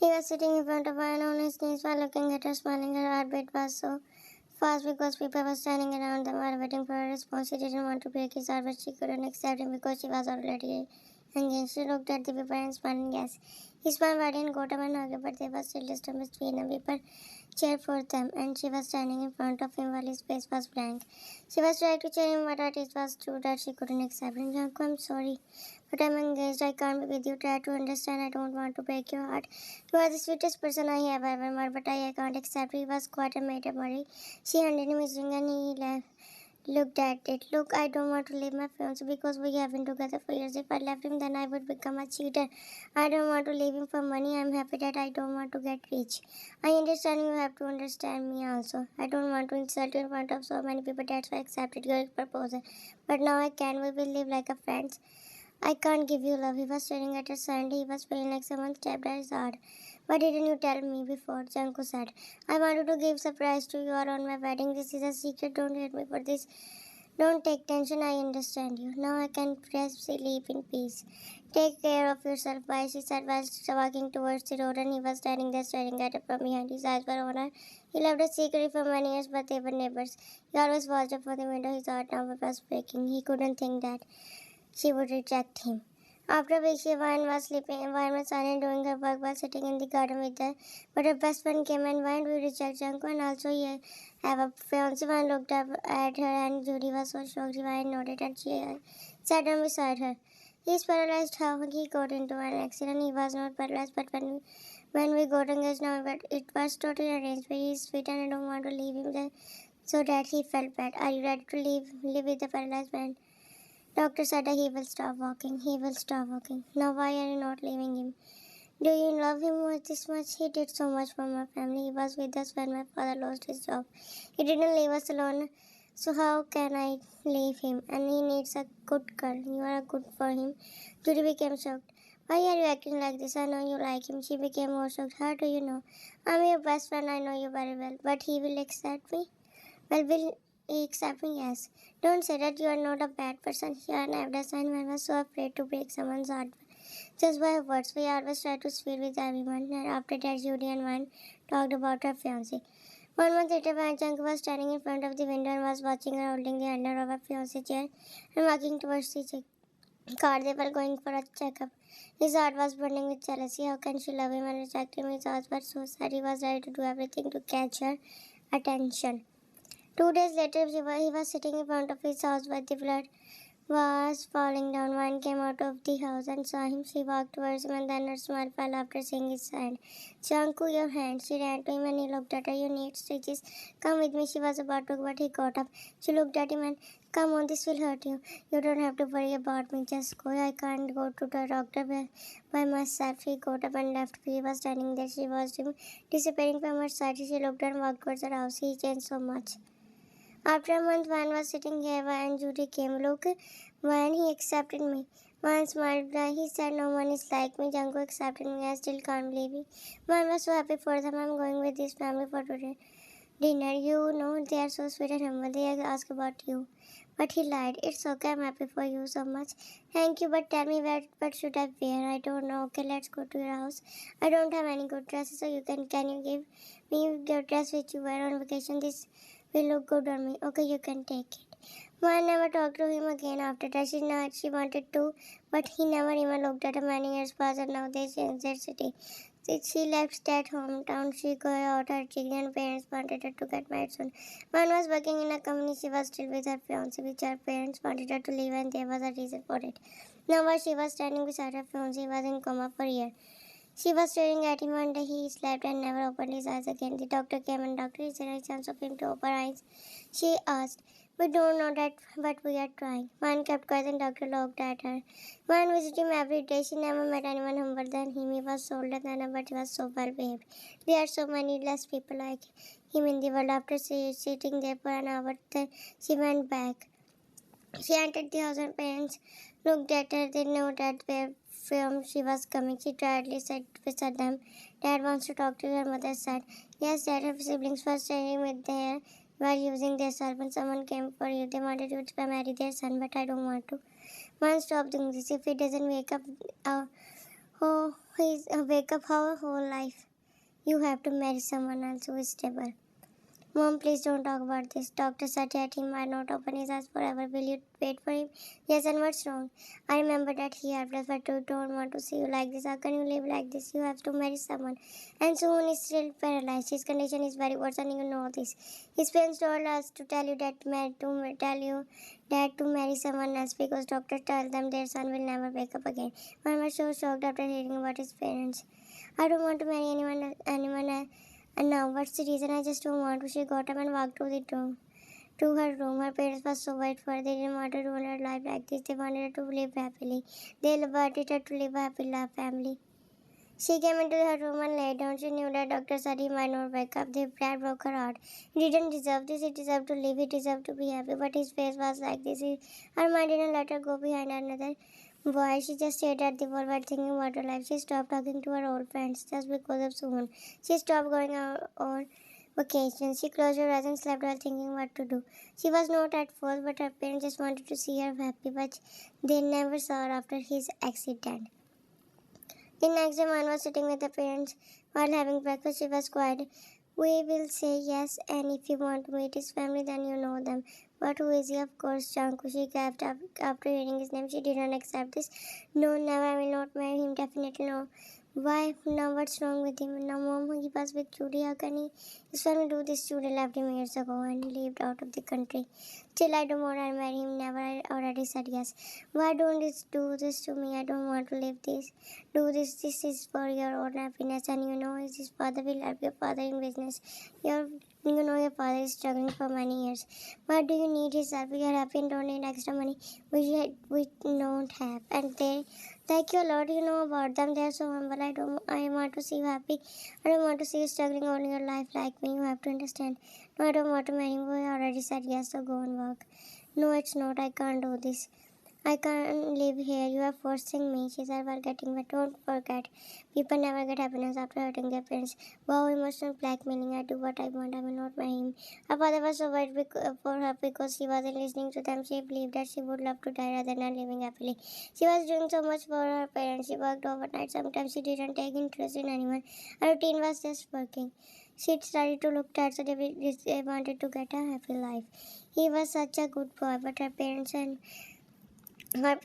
He was sitting in front of her and on his knees while looking at her, smiling. Her heartbeat was so fast because people were standing around them while waiting for her response. She didn't want to break his heart, but she couldn't accept him because she was already engaged. She looked at the people and smiled. Yes, he smiled wide and got up and hugged her, but there was still distance between them. People cheered for them, and she was standing in front of him while his face was blank. She was trying to cheer him, but it was true that she couldn't accept him. Jungkook, I'm sorry, but I'm engaged. I can't be with you. Try to understand. I don't want to break your heart. You are the sweetest person I have ever met, but I can't accept. He was quite a matter, Murray. She handed him his ring and he left. Looked at it. Look, I don't want to leave my fiance because we have been together for years. If I left him, then I would become a cheater. I don't want to leave him for money. I'm happy that I don't want to get rich. I understand you have to understand me also. I don't want to insult you in front of so many people. That's why I accepted your proposal. But now I can. We will live like a friends. I can't give you love. He was staring at her sand. He was feeling like someone stabbed at his heart. Why didn't you tell me before? Janko said. I wanted to give surprise to you all on my wedding. This is a secret. Don't hate me for this. Don't take tension. I understand you. Now I can rest, sleep in peace. Take care of yourself. Bye, she said while walking towards the road, and he was standing there staring at her from behind. His eyes were on her. He loved her secretly for many years, but they were neighbors. He always watched her from the window. His heart now was breaking. He couldn't think that she would reject him. After a week, Vine was sleeping. Vine was silent doing her work while sitting in the garden with her. But her best friend came and Vine will reject Janko and also he have a fiance. Vine looked up at her and Judy was so shocked. Vine nodded and she sat down beside her. He's paralyzed. How he got into an accident? He was not paralyzed, but when we got engaged now, but it was totally arranged. He is sweet and I don't want to leave him there. So that he felt bad. Are you ready to live with the paralyzed man? Doctor said that he will stop walking. He will stop walking. Now why are you not leaving him? Do you love him this much? He did so much for my family. He was with us when my father lost his job. He didn't leave us alone. So how can I leave him? And he needs a good girl. You are good for him. Judy became shocked. Why are you acting like this? I know you like him. She became more shocked. How do you know? I'm your best friend. I know you very well. But he will accept me? Well, will he accept me? Yes. Don't say that you are not a bad person. Here and after Simon was so afraid to break someone's heart. Just by her words, we always try to sweet with everyone. And after that, Judy and Van talked about her fiancé. 1 month later, Van Chunk was standing in front of the window and was watching her holding the handle of her fiancé chair and walking towards the car. They were going for a checkup. His heart was burning with jealousy. How can she love him and reject him? His heart was so sad. He was ready to do everything to catch her attention. 2 days later, he was sitting in front of his house where the blood was falling down. One came out of the house and saw him. She walked towards him and then her smile fell after seeing his hand. Janku, your hand. She ran to him and he looked at her. You need stitches. Come with me. She was about to, but he got up. She looked at him and, come on, this will hurt you. You don't have to worry about me. Just go. I can't go to the doctor by myself. He got up and left. He was standing there. She watched him disappearing from her sight. She looked and walked towards her house. He changed so much. After a month, Van was sitting here and Judy came. Look, Van, he accepted me. Van smiled. He said, no one is like me. Jungkook accepted me. I still can't believe it. Van was so happy for them. I'm going with his family for today. Dinner. You know, they are so sweet and humble. They ask about you. But he lied. It's okay. I'm happy for you so much. Thank you. But tell me what should I wear? I don't know. Okay, let's go to your house. I don't have any good dresses, so can you give me your dress which you wear on vacation? This will look good on me. Okay, you can take it. One never talked to him again after that. She wanted to, but he never even looked at her. Many years passed and now they changed their city. She left that hometown. She got out her degree and parents wanted her to get married soon. One was working in a company. She was still with her fiance, which her parents wanted her to leave and there was a reason for it. Now while she was standing beside her fiance, he was in coma for a year. She was staring at him one day. He slept and never opened his eyes again. The doctor came and doctor, is there any chance of him to open eyes? She asked. We don't know that, but we are trying. One kept quiet and doctor looked at her. One visited him every day. She never met anyone humbler than him. He was older than her, but he was so well behaved. There are so many less people like him in the world. After sitting there for an hour, she went back. She entered the house and parents looked at her. They knew that where from she was coming. She tiredly sat beside them. Dad wants to talk to you, her mother said. Yes, Dad, her siblings were staying with her while using their cell phone. Someone came for you. They wanted you to marry their son, but I don't want to. Man, stop doing this. If he doesn't wake up, Oh, he's a wake up our whole life. You have to marry someone else who is stable. Mom, please don't talk about this. Doctor said that he might not open his eyes forever. Will you wait for him? Yes, and what's wrong? I remember that he helped us, but I don't want to see you like this. How can you live like this? You have to marry someone. And Suhoon is still paralyzed. His condition is very worse, and you know this. His parents told us to tell you that to marry someone else because doctors tell them their son will never wake up again. Mom was so shocked after hearing about his parents. I don't want to marry anyone else. And now, what's the reason? I just don't want to. She got up and walked to her room. Her parents were so worried for her. They didn't want her to run her life like this. They wanted her to live happily. They wanted her to live a happy life family. She came into her room and lay down. She knew that doctor said he might not wake up. That broke her heart. He didn't deserve this. He deserved to live. He deserved to be happy. But his face was like this. Her mind didn't let her go behind another boy. She just stayed at the wall while thinking about her life. She stopped talking to her old friends just because of Suhoon. She stopped going out on vacations. She closed her eyes and slept while thinking what to do. She was not at fault, but her parents just wanted to see her happy, but they never saw her after his accident. The next day, Man was sitting with her parents while having breakfast. She was quiet. We will say yes, and if you want to meet his family, then you know them. But who is he? Of course, Jungkook. She gasped up after hearing his name. She did not accept this. No, never. I will not marry him. Definitely no. Why? Now what's wrong with him? Now mom, he was with Judy. How can he? His family do this. Judy left him years ago and lived out of the country. Still, I don't want to marry him. Never. I already said yes. Why don't you do this to me? I don't want to live this. Do this. This is for your own happiness, and you know his father will help your father in business. Your father is struggling for many years. Why do you need his help? We are happy and don't need extra money. We don't have, and they thank you a lot. You know about them. They are so humble. I want to see you happy. I don't want to see you struggling all your life like me. You have to understand. No, I don't want to marry you. I already said yes, so go and work. No, it's not. I can't do this. I can't live here. You are forcing me. She said while getting wet. Don't forget. People never get happiness after hurting their parents. Wow, emotional blackmailing. I do what I want. I will not marry him. Her father was so worried for her because she wasn't listening to them. She believed that she would love to die rather than living happily. She was doing so much for her parents. She worked overnight. Sometimes she didn't take interest in anyone. Her routine was just working. She started to look tired, so they wanted to get a happy life. He was such a good boy, but her parents had a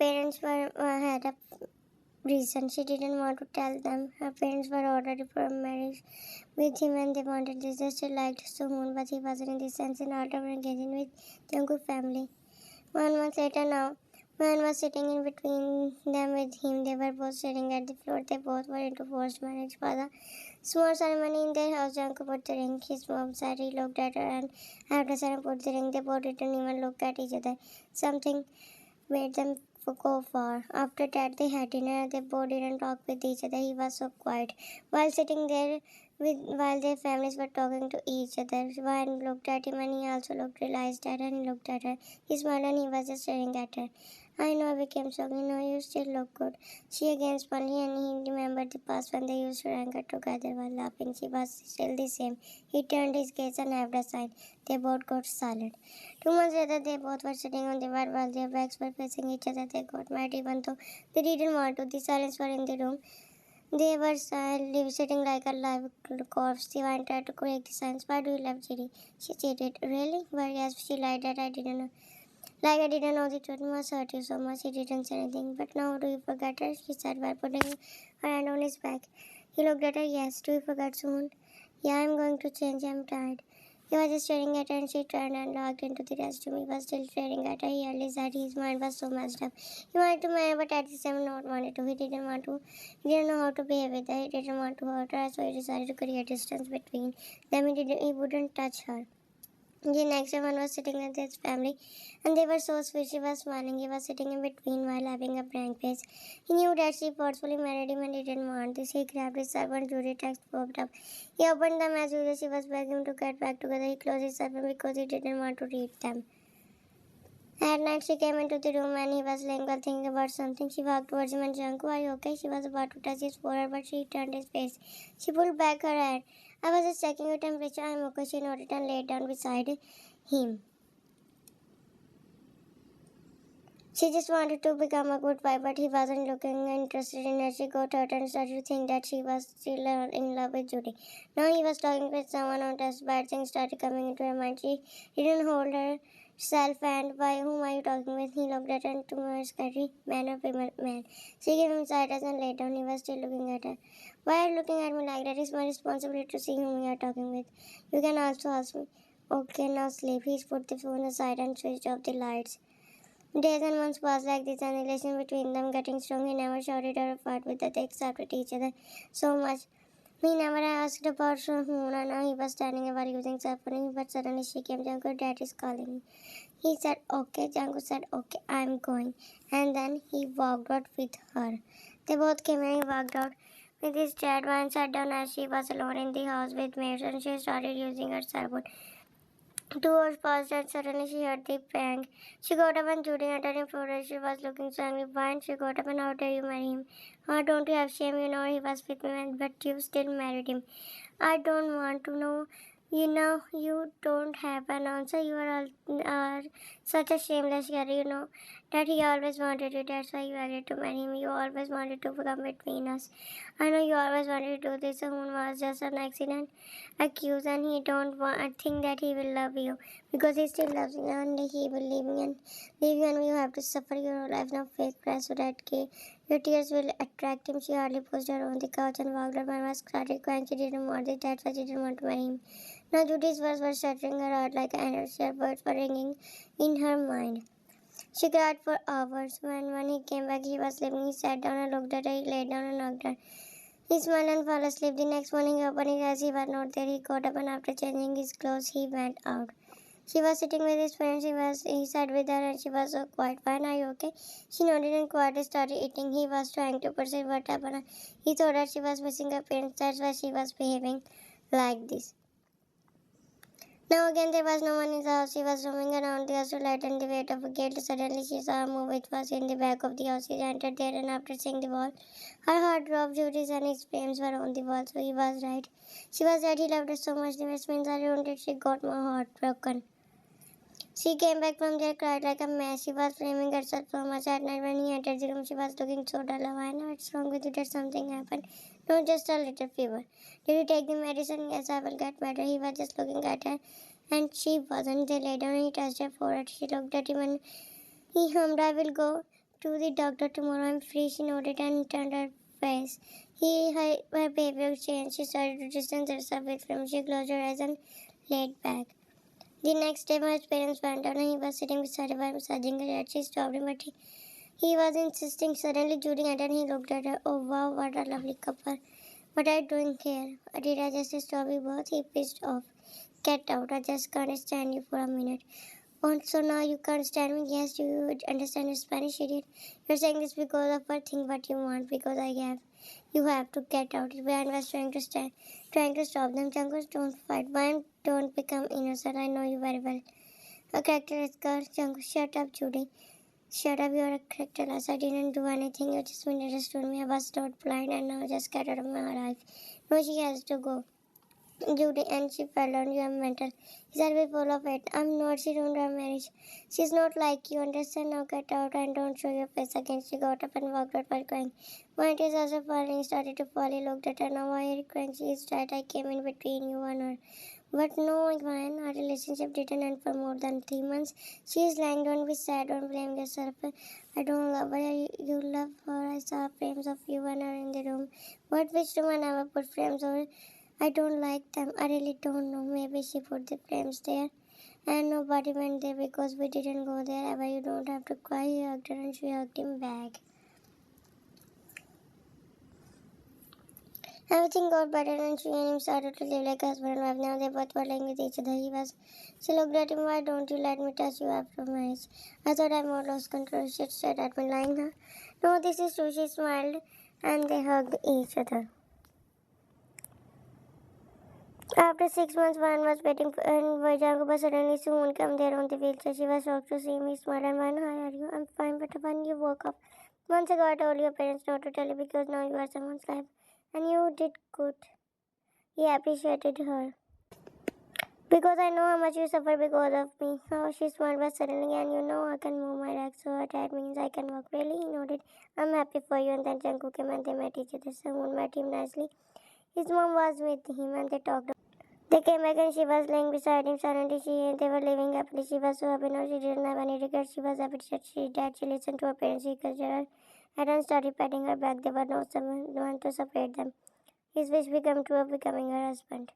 reason. She didn't want to tell them. Her parents were already for marriage with him and they wanted this. They still liked Suhoon, but he wasn't in the sense in order of engaging with Jungkook family. 1 month later now, Man was sitting in between them with him. They were both sitting at the floor. They both were into forced marriage. For the small ceremony in their house, Jungkook put the ring. His mom said he looked at her and after Sarah put the ring, they both didn't even look at each other. Something made them go far. After that, they had dinner. They both didn't talk with each other. He was so quiet. While sitting there, while their families were talking to each other, Ryan looked at him and he also realized that and he looked at her. He smiled and he was just staring at her. I know I became so, you still look good. She again smiled and he remembered the past when they used to anger together while laughing. She was still the same. He turned his gaze and waved aside. They both got silent. 2 months later, they both were sitting on the bed while their backs were facing each other. They got married even though they didn't want to. The silence was in the room. They were silently sitting like a live corpse. Sivan tried to break the silence. Why do you love Judy? She cheated. Really? Well, yes, she lied that I didn't know. Like I didn't know the truth must hurt you so much. He didn't say anything. But now do you forget her? She said while putting her hand on his back. He looked at her. Yes. Do you forget soon? Yeah, I'm going to change. I'm tired. He was just staring at her and she turned and walked into the restroom. He was still staring at her. He held his head. His mind was so messed up. He wanted to marry but at the same time not wanted to. He didn't want to. He didn't know how to behave with her. He didn't want to hurt her. So he decided to create distance between them. He wouldn't touch her. The next day, one was sitting with his family, and they were so sweet. She was smiling. He was sitting in between while having a blank face. He knew that she forcefully married him and he didn't want this. He grabbed his cell phone. Judy text popped up. He opened them as usual. She was begging him to get back together. He closed his cell phone because he didn't want to read them. At night, she came into the room and he was laying while thinking about something. She walked towards him and Janku, are you okay? She was about to touch his forehead, but she turned his face. She pulled back her head. I was just checking your temperature. I'm okay. She nodded and laid down beside him. She just wanted to become a good wife, but he wasn't looking interested in her. She got hurt and started to think that she was still in love with Judy. Now he was talking with someone on test. Bad things started coming into her mind. She didn't hold herself, and why, whom are you talking with? He looked at her and to her scary man or female man. She gave him side and laid down. He was still looking at her. Why are you looking at me like that? It's my responsibility to see whom you are talking with. You can also ask me. Okay, now sleep. He put the phone aside and switched off the lights. Days and months passed like this, and the relation between them getting strong. He never shouted or fought with her. They accepted each other so much. He never asked about Suhoon, and now he was standing about using cell phone. But suddenly she came. Jungkook, Dad is calling me. He said, okay. Jungkook said, okay, I'm going. And then he walked out with her. They both came and he walked out with his dad and sat down as she was alone in the house with maids, and she started using her cell phone. 2 hours passed and suddenly she heard the bang. She got up and Judy entered in Florida. She was looking so angry. Why? And she got up and how dare you marry him? How don't you have shame? You know he was with me, but you still married him. I don't want to know. You know, you don't have an answer. You are such a shameless girl. You know that he always wanted you. That's why you agreed to marry him. You always wanted to come between us. I know you always wanted to do this. Someone was just an accident accused, and he don't want think that he will love you because he still loves you, and he will leave you, and you have to suffer your whole life now. Fake cry so that your tears will attract him. She hardly pushed her on the couch and walked her. Mama started crying. She didn't want it. That's why she didn't want to marry him. Now Judy's words were shattering her heart like arrows. Her words were ringing in her mind. She cried for hours. When he came back, he was sleeping. He sat down and looked at her. He laid down and knocked her. He smiled and fell asleep. The next morning, he opened his eyes. He was not there. He got up and after changing his clothes, he went out. She was sitting with his friends. He sat with her and she was so quiet. Fine, are you okay? She nodded and quietly started eating. He was trying to perceive what happened. He thought that she was missing her parents. That's why she was behaving like this. Now again there was no one in the house. She was roaming around the house to lighten the weight of a gate. Suddenly she saw a move which was in the back of the house. She entered there and after seeing the wall, her heart dropped. Judy's and his frames were on the wall, so he was right. She was right. He loved her so much. The best means I ruined it. She got my heart broken. She came back from there, cried like a mess. She was blaming herself so much at night. When he entered the room, she was looking so dull. I know what's wrong with you. Did something happen? No, just a little fever. Did you take the medicine? Yes, I will get better. He was just looking at her, and she wasn't. They lay down and he touched her forehead. She looked at him and he hummed, I will go to the doctor tomorrow. I'm free. She nodded and turned her face. Her behavior changed. She started to distance herself with him. She closed her eyes and laid back. The next day, my parents went out and he was sitting beside her while massaging her head. She stopped him, but he was insisting. Suddenly, Judy entered and he looked at her. Oh, wow, what a lovely couple. What are you doing here? Did I just stop you both? He pissed off. Get out. I just can't stand you for a minute. Oh, so now you can't stand me? Yes, you understand Spanish, idiot. You're saying this because of what think what you want, because I have. You have to get out. Brian was trying to stop them. Jungles don't fight. Brian, don't become innocent. I know you very well. A character is girl. Jungle, shut up, Judy. Shut up, you're a characterless. I didn't do anything. You just misunderstood me. I was not blind and now just get out of my life. No, she has to go. Judy and she fell on you. I'm mental. He said we full of it. I'm not. She ruined our marriage. She's not like you. Understand? Now get out and don't show your face again. She got up and walked out while crying. My tears also falling. He started to fall. He looked at her. Now why are you crying? She is right. I came in between you and her. But no, Ivan, our relationship didn't end for more than 3 months. She is lying. Don't be sad. Don't blame yourself. I don't love her. You love her. I saw frames of you and her in the room. But which room I never put frames over? I don't like them. I really don't know. Maybe she put the frames there and nobody went there because we didn't go there ever. You don't have to cry. He hugged her and she hugged him back. Everything got better and she and him started to live like husband and wife. Now they both were living with each other. She looked at him. Why don't you let me touch you after marriage? I thought I more lost control. She said at me lying, huh? No, this is true. She smiled and they hugged each other. After 6 months, Van was waiting for and Vijayanga, but suddenly Suhoon came there on the wheelchair. She was shocked to see me smile and Van, how are you? I'm fine, but when you woke up, months ago I told your parents not to tell you because now you are someone's life. And you did good. He appreciated her. Because I know how much you suffer because of me. Oh, she smiled but suddenly, and you know I can move my legs, so that means I can walk. Really? He nodded. I'm happy for you. And then Jungkook came and they met each other. Someone met him nicely. His mom was with him and they talked. They came back and she was laying beside him silently. They were living happily. She was so happy now she didn't have any regrets. She was happy that she listened to her parents. She kissed her head and started patting her back. There was no one to separate them. His wish became true of becoming her husband.